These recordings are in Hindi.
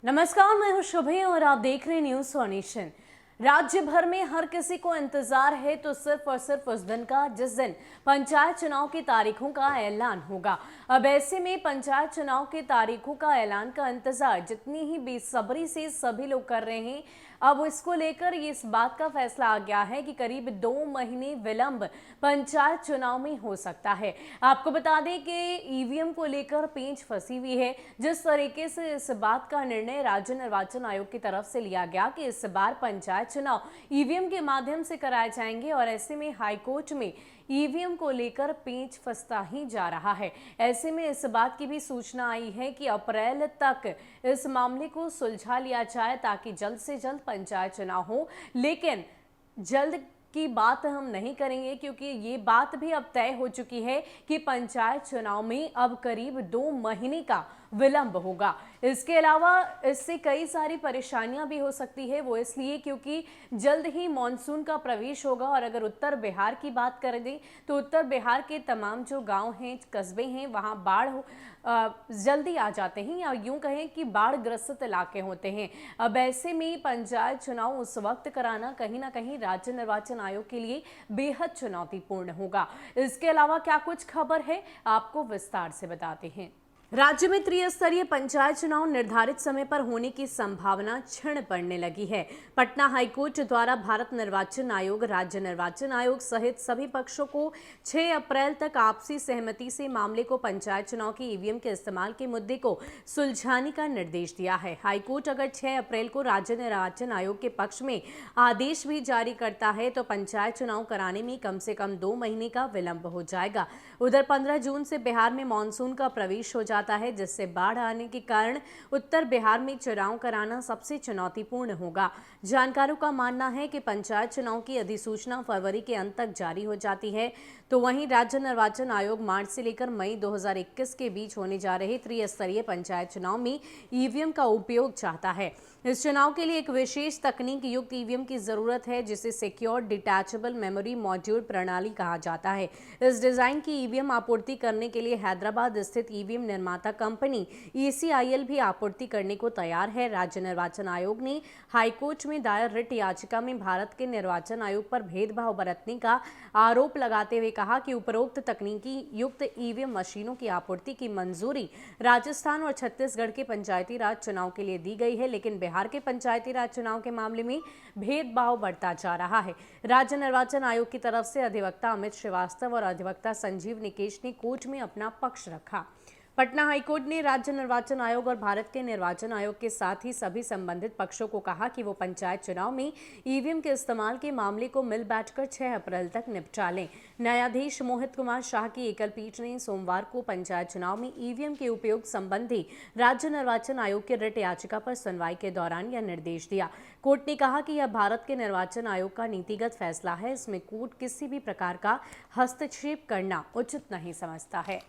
नमस्कार, मैं हूं शुभे और आप देख रहे हैं न्यूज फॉर नेशन। राज्य भर में हर किसी को इंतजार है तो सिर्फ और सिर्फ उस दिन का जिस दिन पंचायत चुनाव की तारीखों का ऐलान होगा। अब ऐसे में पंचायत चुनाव की तारीखों का ऐलान का इंतजार जितनी ही बेसब्री से सभी लोग कर रहे हैं, अब इसको लेकर इस बात का फैसला आ गया है कि करीब 2 महीने विलंब पंचायत चुनाव में हो सकता है। आपको बता दें कि ईवीएम को लेकर पेंच फंसी हुई है। जिस तरीके से इस बात का निर्णय राज्य निर्वाचन आयोग की तरफ से लिया गया कि इस बार पंचायत चुनाव ईवीएम के माध्यम से कराए जाएंगे और ऐसे में हाईकोर्ट में ईवीएम को लेकर पेंच फंसता ही जा रहा है। ऐसे में इस बात की भी सूचना आई है कि अप्रैल तक इस मामले को सुलझा लिया जाए ताकि जल्द से जल्द पंचायत चुनाव हो। लेकिन जल्द की बात हम नहीं करेंगे क्योंकि ये बात भी अब तय हो चुकी है कि पंचायत चुनाव में अब करीब 2 महीने का विलंब होगा। इसके अलावा इससे कई सारी परेशानियां भी हो सकती है, वो इसलिए क्योंकि जल्द ही मानसून का प्रवेश होगा और अगर उत्तर बिहार की बात कर दें तो उत्तर बिहार के तमाम जो गांव हैं, कस्बे हैं, वहां बाढ़ जल्दी आ जाते हैं या यूं कहें कि बाढ़ ग्रसित इलाके होते हैं। अब ऐसे में पंचायत चुनाव उस वक्त कराना कहीं ना कहीं राज्य निर्वाचन आयोग के लिए बेहद चुनौतीपूर्ण होगा। इसके अलावा क्या कुछ खबर है, आपको विस्तार से बताते हैं। राज्य में त्रिस्तरीय पंचायत चुनाव निर्धारित समय पर होने की संभावना क्षीण पड़ने लगी है। पटना हाईकोर्ट द्वारा भारत निर्वाचन आयोग, राज्य निर्वाचन आयोग सहित सभी पक्षों को 6 अप्रैल तक आपसी सहमति से मामले को पंचायत चुनाव की ईवीएम के इस्तेमाल के मुद्दे को सुलझाने का निर्देश दिया है। हाईकोर्ट अगर 6 अप्रैल को राज्य निर्वाचन आयोग के पक्ष में आदेश भी जारी करता है तो पंचायत चुनाव कराने में कम से कम 2 महीने का विलंब हो जाएगा। उधर 15 जून से बिहार में मानसून का प्रवेश हो जाता है, जिससे बाढ़ आने के कारण उत्तर बिहार में चुनाव कराना सबसे चुनौतीपूर्ण होगा। जानकारों का मानना है कि पंचायत चुनाव की अधिसूचना फरवरी के अंत तक जारी हो जाती है, तो वहीं राज्य निर्वाचन आयोग मार्च से लेकर मई 2021 के बीच होने जा रहे त्रिस्तरीय पंचायत चुनाव में ईवीएम का उपयोग चाहता है। इस चुनाव के लिए एक विशेष तकनीक युक्त ईवीएम की जरूरत है जिसे सिक्योर डिटैचेबल मेमोरी मॉड्यूल प्रणाली कहा जाता है। इस डिजाइन की ईवीएम आपूर्ति करने के लिए हैदराबाद स्थित ईवीएम निर्माता कंपनी ECIL भी आपूर्ति करने को तैयार है। राज्य निर्वाचन आयोग ने हाईकोर्ट में दायर रिट याचिका में भारत के निर्वाचन आयोग पर भेदभाव बरतने का आरोप लगाते हुए कहा कि उपरोक्त तकनीकी युक्त ईवीएम मशीनों की आपूर्ति की मंजूरी राजस्थान और छत्तीसगढ़ के पंचायती राज चुनाव के लिए दी गई है, लेकिन बिहार के पंचायती राज चुनाव के मामले में भेदभाव बढ़ता जा रहा है। राज्य निर्वाचन आयोग की तरफ से अधिवक्ता अमित श्रीवास्तव और अधिवक्ता संजीव निकेश ने कोर्ट में अपना पक्ष रखा। पटना हाईकोर्ट ने राज्य निर्वाचन आयोग और भारत के निर्वाचन आयोग के साथ ही सभी संबंधित पक्षों को कहा कि वो पंचायत चुनाव में ईवीएम के इस्तेमाल के मामले को मिल बैठकर 6 अप्रैल तक निपटा लें। न्यायाधीश मोहित कुमार शाह की एकल पीठ ने सोमवार को पंचायत चुनाव में ईवीएम के उपयोग संबंधी राज्य निर्वाचन आयोग की रिट याचिका पर सुनवाई के दौरान यह निर्देश दिया। कोर्ट ने कहा कि यह भारत के निर्वाचन आयोग का नीतिगत फैसला है, इसमें कोर्ट किसी भी प्रकार का हस्तक्षेप करना उचित नहीं समझता है।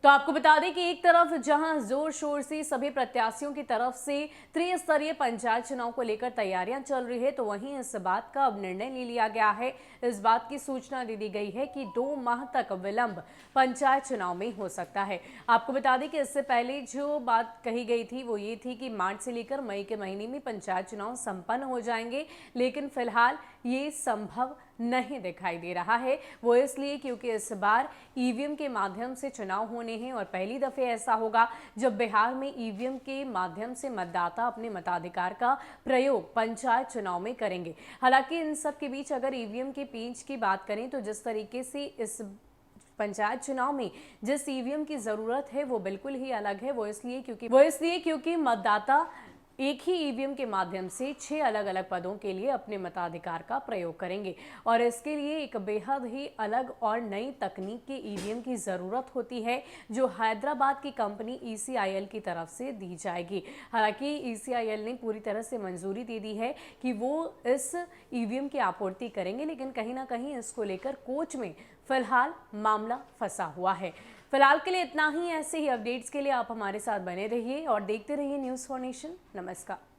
तो आपको बता दें कि एक तरफ जहां जोर शोर से सभी प्रत्याशियों की तरफ से त्रिस्तरीय पंचायत चुनाव को लेकर तैयारियां चल रही है, तो वहीं इस बात का अब निर्णय ले लिया गया है। इस बात की सूचना दे दी गई है कि 2 माह तक विलंब पंचायत चुनाव में हो सकता है। आपको बता दें कि इससे पहले जो बात कही गई थी वो ये थी कि मार्च से लेकर मई के महीने में पंचायत चुनाव संपन्न हो जाएंगे, लेकिन फिलहाल ये संभव नहीं दिखाई दे रहा है। वो इसलिए क्योंकि इस बार ईवीएम के माध्यम से चुनाव होने हैं और पहली दफे ऐसा होगा जब बिहार में ईवीएम के माध्यम से मतदाता अपने मताधिकार का प्रयोग पंचायत चुनाव में करेंगे। हालांकि इन सब के बीच अगर ईवीएम के पेंच की बात करें तो जिस तरीके से इस पंचायत चुनाव में जिस ईवीएम की जरूरत है वो बिल्कुल ही अलग है। वो इसलिए क्योंकि मतदाता एक ही ईवीएम के माध्यम से 6 अलग अलग पदों के लिए अपने मताधिकार का प्रयोग करेंगे और इसके लिए एक बेहद ही अलग और नई तकनीक के ईवीएम की ज़रूरत होती है जो हैदराबाद की कंपनी ECIL की तरफ से दी जाएगी। हालांकि ECIL ने पूरी तरह से मंजूरी दे दी है कि वो इस ईवीएम की आपूर्ति करेंगे, लेकिन कहीं ना कहीं इसको लेकर कोर्ट में फिलहाल मामला फंसा हुआ है। फिलहाल के लिए इतना ही। ऐसे ही अपडेट्स के लिए आप हमारे साथ बने रहिए और देखते रहिए न्यूज़ फॉर नेशन। नमस्कार।